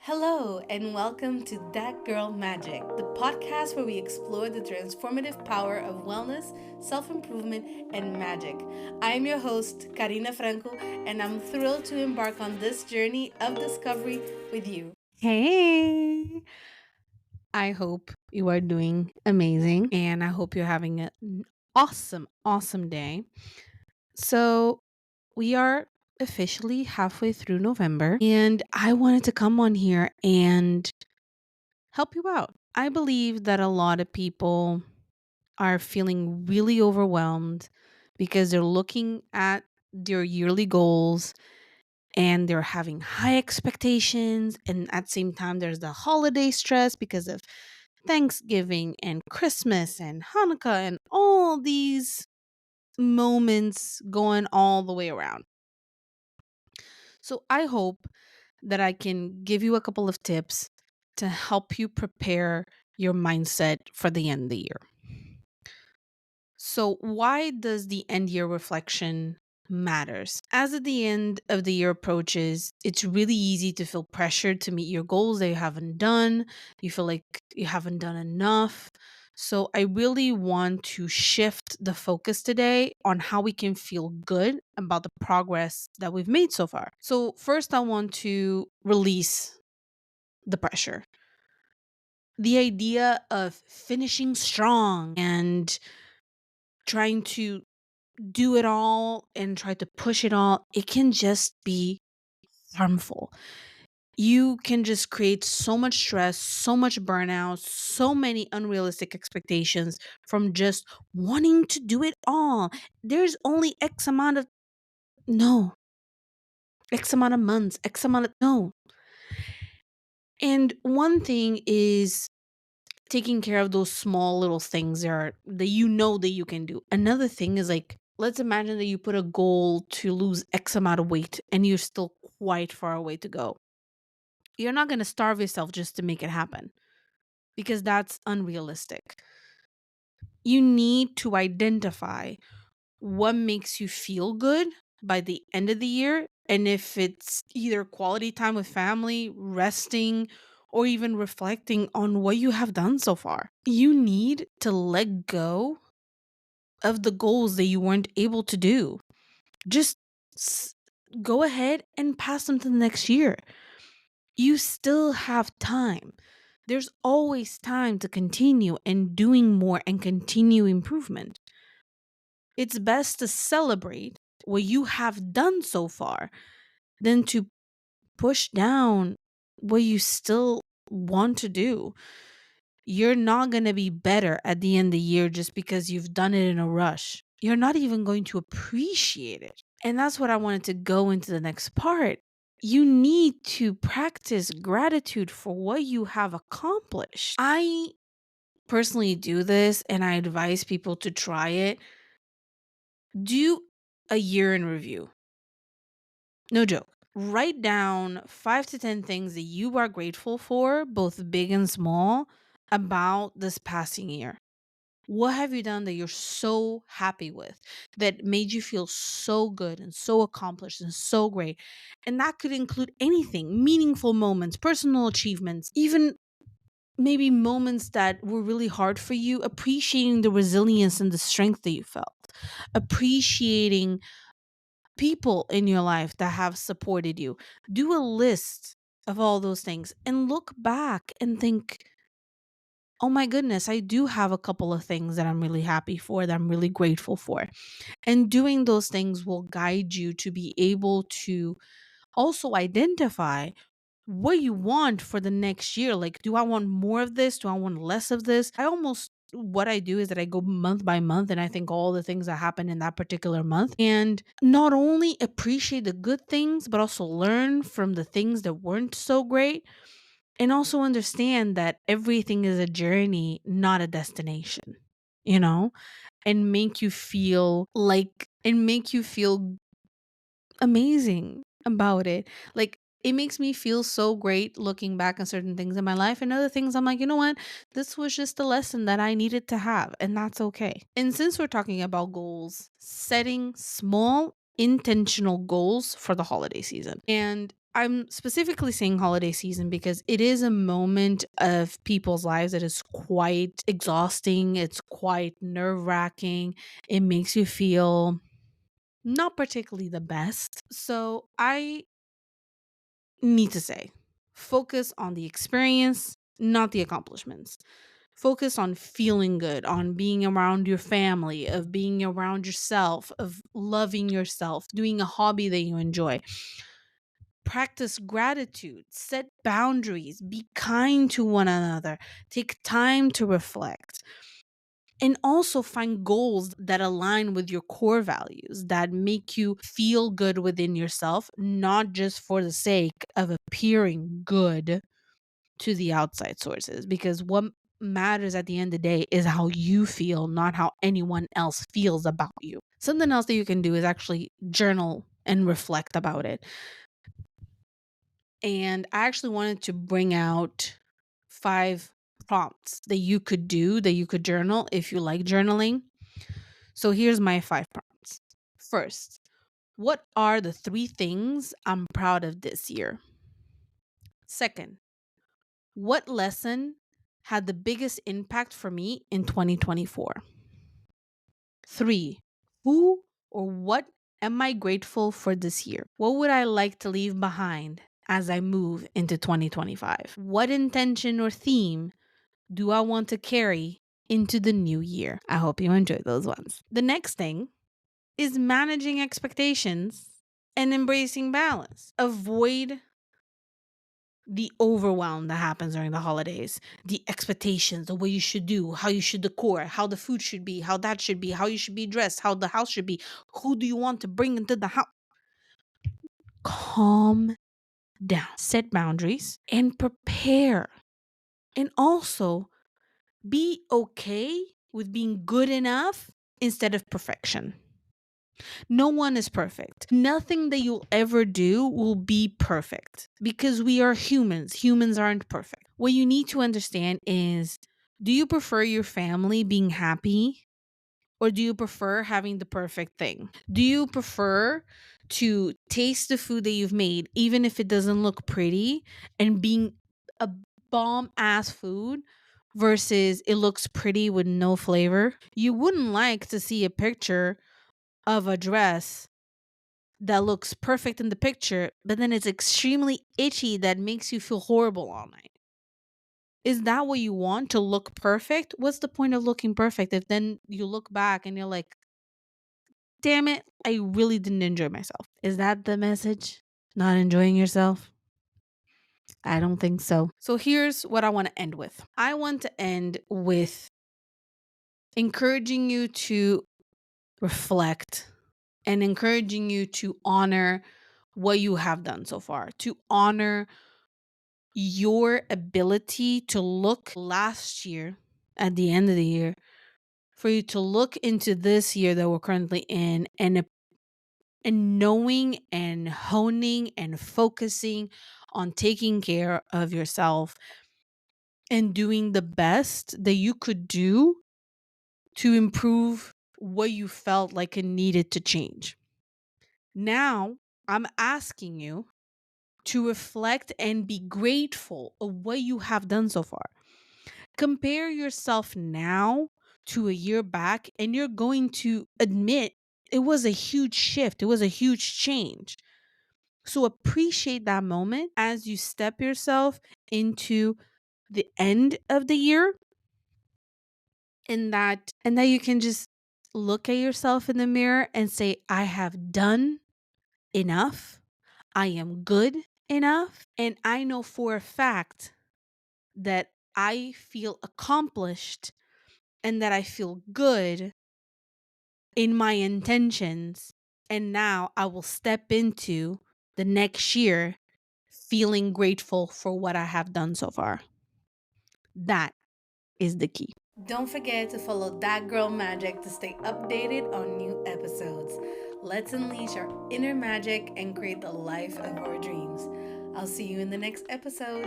Hello, and welcome to That Girl Magic, the podcast where we explore the transformative power of wellness, self improvement, and magic. I am your host, Karina Franco, and I'm thrilled to embark on this journey of discovery with you. Hey, I hope you are doing amazing, and I hope you're having an awesome day. So, we are officially halfway through November, and I wanted to come on here and help you out. I believe that a lot of people are feeling really overwhelmed because they're looking at their yearly goals and they're having high expectations. And at the same time, there's the holiday stress because of Thanksgiving and Christmas and Hanukkah and all these moments going all the way around. So I hope that I can give you a couple of tips to help you prepare your mindset for the end of the year. So, why does the end year reflection matters? As at the end of the year approaches, it's really easy to feel pressured to meet your goals that you haven't done. You feel like you haven't done enough. So, I really want to shift the focus today on how we can feel good about the progress that we've made so far. So, first, I want to release the pressure. The idea of finishing strong and trying to do it all and try to push it all, it can just be harmful. You can just create so much stress, so much burnout, so many unrealistic expectations from just wanting to do it all. There's only X amount of, no, X amount of months, X amount of, no. And one thing is taking care of those small little things that you know that you can do. Another thing is like, let's imagine that you put a goal to lose X amount of weight and you're still quite far away to go. You're not going to starve yourself just to make it happen because that's unrealistic. You need to identify what makes you feel good by the end of the year. And if it's either quality time with family, resting, or even reflecting on what you have done so far, you need to let go of the goals that you weren't able to do. Just s- go ahead and pass them to the next year. You still have time. There's always time to continue and doing more and continue improvement. It's best to celebrate what you have done so far than to push down what you still want to do. You're not going to be better at the end of the year just because you've done it in a rush. You're not even going to appreciate it. And that's what I wanted to go into the next part. You need to practice gratitude for what you have accomplished. I personally do this and I advise people to try it. Do a year in review. No joke. Write down 5 to 10 things that you are grateful for, both big and small, about this passing year. What have you done that you're so happy with, that made you feel so good and so accomplished and so great? And that could include anything, meaningful moments, personal achievements, even maybe moments that were really hard for you, appreciating the resilience and the strength that you felt, appreciating people in your life that have supported you. Do a list of all those things and look back and think, oh my goodness, I do have a couple of things that I'm really happy for, that I'm really grateful for. And doing those things will guide you to be able to also identify what you want for the next year. Like, do I want more of this? Do I want less of this? What I do is that I go month by month and I think all the things that happened in that particular month and not only appreciate the good things, but also learn from the things that weren't so great and also understand that everything is a journey, not a destination, you know, and make you feel amazing about it. Like, it makes me feel so great looking back on certain things in my life and other things I'm like, you know what? This was just a lesson that I needed to have, and that's okay. And since we're talking about goals, setting small intentional goals for the holiday season. And I'm specifically saying holiday season because it is a moment of people's lives that is quite exhausting. It's quite nerve wracking. It makes you feel not particularly the best. So I need to say focus on the experience, not the accomplishments. Focus on feeling good, on being around your family, of being around yourself, of loving yourself, doing a hobby that you enjoy. Practice gratitude, set boundaries, be kind to one another, take time to reflect, and also find goals that align with your core values that make you feel good within yourself, not just for the sake of appearing good to the outside sources. Because what matters at the end of the day is how you feel, not how anyone else feels about you. Something else that you can do is actually journal and reflect about it. And I actually wanted to bring out 5 prompts that you could do, that you could journal if you like journaling. So here's my 5 prompts. First, what are the 3 things I'm proud of this year? Second, what lesson had the biggest impact for me in 2024? 3, who or what am I grateful for this year? What would I like to leave behind as I move into 2025? What intention or theme do I want to carry into the new year? I hope you enjoy those ones. The next thing is managing expectations and embracing balance. Avoid the overwhelm that happens during the holidays, the expectations, the way you should do, how you should decor, how the food should be, how that should be, how you should be dressed, how the house should be, who do you want to bring into the house. Calm down, set boundaries, and prepare. And also be okay with being good enough instead of perfection. No one is perfect. Nothing that you'll ever do will be perfect because we are humans. Humans aren't perfect. What you need to understand is, do you prefer your family being happy, or do you prefer having the perfect thing? Do you prefer to taste the food that you've made, even if it doesn't look pretty, and being a bomb ass food versus it looks pretty with no flavor? You wouldn't like to see a picture of a dress that looks perfect in the picture, but then it's extremely itchy that makes you feel horrible all night. Is that what you want, to look perfect? What's the point of looking perfect if then you look back and you're like, damn it, I really didn't enjoy myself? Is that the message? Not enjoying yourself? I don't think so. So here's what I want to end with. I want to end with encouraging you to reflect and encouraging you to honor what you have done so far, to honor your ability to look last year at the end of the year, for you to look into this year that we're currently in, and knowing and honing and focusing on taking care of yourself and doing the best that you could do to improve what you felt like it needed to change. Now, I'm asking you to reflect and be grateful of what you have done so far. Compare yourself now to a year back, and you're going to admit it was a huge shift, it was a huge change. So appreciate that moment as you step yourself into the end of the year, and that you can just look at yourself in the mirror and say, I have done enough. I am good enough. And I know for a fact that I feel accomplished and that I feel good in my intentions. And now I will step into the next year feeling grateful for what I have done so far. That is the key. Don't forget to follow That Girl Magic to stay updated on new episodes. Let's unleash our inner magic and create the life of our dreams. I'll see you in the next episode.